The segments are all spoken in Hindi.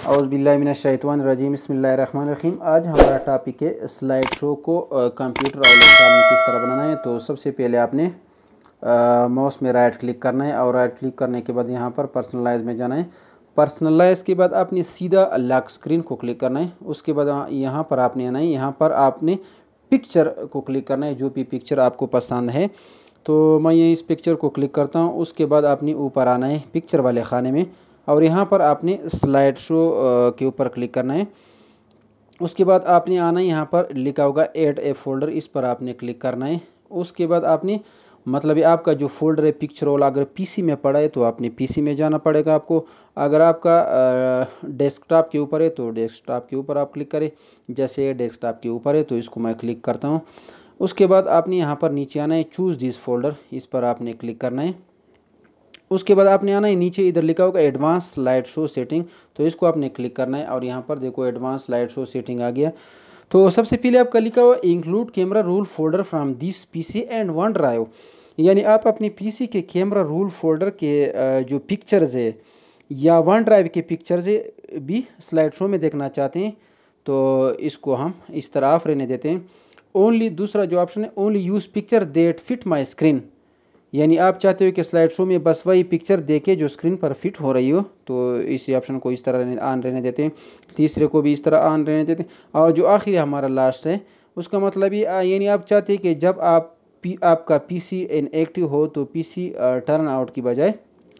औज़ुबिल्लाहिमिनश्शैतानिर्रजीम बिस्मिल्लाहिर्रहमानिर्रहीम। आज हमारा टॉपिक है स्लाइड शो को कंप्यूटर और लैपटॉप में किस तरह बनाना है। तो सबसे पहले आपने माउस में राइट क्लिक करना है और राइट क्लिक करने के बाद यहाँ पर पर्सनलाइज में जाना है। पर्सनलाइज के बाद आपने सीधा लॉक स्क्रीन को क्लिक करना है। उसके बाद यहाँ पर आपने आना है, यहाँ पर आपने पिक्चर को क्लिक करना है, जो भी पिक्चर आपको पसंद है। तो मैं ये इस पिक्चर को क्लिक करता हूँ। उसके बाद आपने ऊपर आना है पिक्चर वाले खाने में और यहाँ पर आपने स्लाइड शो के ऊपर क्लिक करना है। उसके बाद आपने आना है, यहाँ पर लिखा होगा ऐड ए फोल्डर, इस पर आपने क्लिक करना है। उसके बाद आपने मतलब आपका जो फोल्डर है पिक्चर वाला अगर पीसी में पड़ा है तो आपने पीसी में जाना पड़ेगा आपको। अगर आपका डेस्कटॉप के ऊपर है तो डेस्कटॉप के ऊपर आप क्लिक करें। जैसे डेस्कटॉप के ऊपर है तो इसको मैं क्लिक करता हूँ। उसके बाद आपने यहाँ पर नीचे आना है चूज़ दिस फोल्डर, इस पर आपने क्लिक करना है। उसके बाद आपने आना है नीचे, इधर लिखा होगा एडवांस स्लाइड शो सेटिंग, तो इसको आपने क्लिक करना है और यहाँ पर देखो एडवांस स्लाइड शो सेटिंग आ गया। तो सबसे पहले आपका लिखा हुआ include camera rule folder from this PC and one drive, यानी आप अपनी पीसी के कैमरा रूल फोल्डर के जो पिक्चर्स है या वन ड्राइव के पिक्चर्स है भी स्लाइड शो में देखना चाहते हैं तो इसको हम इस तरह ऑफ रहने देते हैं। ओनली दूसरा जो ऑप्शन है only use picture that fit my screen, यानी आप चाहते हो कि स्लाइड शो में बस वही पिक्चर देखे जो स्क्रीन पर फिट हो रही हो, तो इसी ऑप्शन को इस तरह ऑन रहने देते हैं। तीसरे को भी इस तरह ऑन रहने देते हैं और जो आखिरी हमारा लास्ट है उसका मतलब ये यानी आप चाहते हैं कि जब आपका पीसी इनएक्टिव हो तो पीसी टर्न आउट की बजाय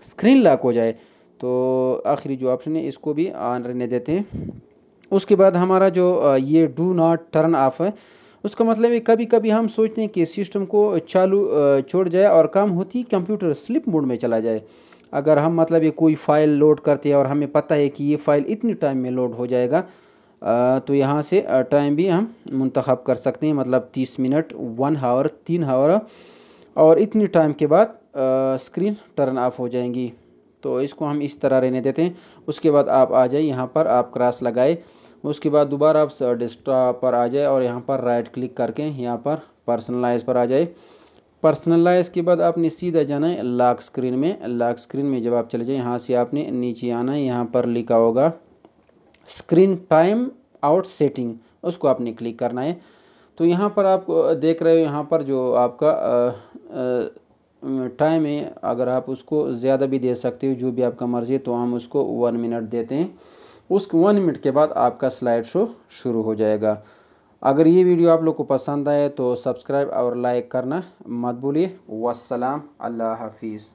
स्क्रीन लॉक हो जाए, तो आखिरी जो ऑप्शन है इसको भी ऑन रहने देते हैं। उसके बाद हमारा जो ये डू नॉट टर्न ऑफ है, उसका मतलब है कभी कभी हम सोचते हैं कि सिस्टम को चालू छोड़ जाए और काम होती कंप्यूटर स्लिप मोड में चला जाए। अगर हम मतलब ये कोई फ़ाइल लोड करते हैं और हमें पता है कि ये फ़ाइल इतनी टाइम में लोड हो जाएगा, तो यहाँ से टाइम भी हम मुंतखब कर सकते हैं, मतलब 30 मिनट, 1 आवर, 3 आवर और इतनी टाइम के बाद स्क्रीन टर्न ऑफ हो जाएंगी। तो इसको हम इस तरह रहने देते हैं। उसके बाद आप आ जाए, यहाँ पर आप क्रॉस लगाए। उसके बाद दोबारा आप डेस्कटॉप पर आ जाए और यहाँ पर राइट क्लिक करके यहाँ पर पर्सनलाइज पर आ जाए। पर्सनलाइज के बाद आपने सीधा जाना है लॉक स्क्रीन में। लॉक स्क्रीन में जब आप चले जाए यहाँ से आपने नीचे आना है, यहाँ पर लिखा होगा स्क्रीन टाइम आउट सेटिंग, उसको आपने क्लिक करना है। तो यहाँ पर आप देख रहे हो, यहाँ पर जो आपका टाइम है अगर आप उसको ज़्यादा भी दे सकते हो, जो भी आपका मर्ज़ी है, तो हम उसको 1 मिनट देते हैं। उस 1 मिनट के बाद आपका स्लाइड शो शुरू हो जाएगा। अगर ये वीडियो आप लोग को पसंद आए तो सब्सक्राइब और लाइक करना मत भूलिए। वस्सलाम, अल्लाह हाफिज़।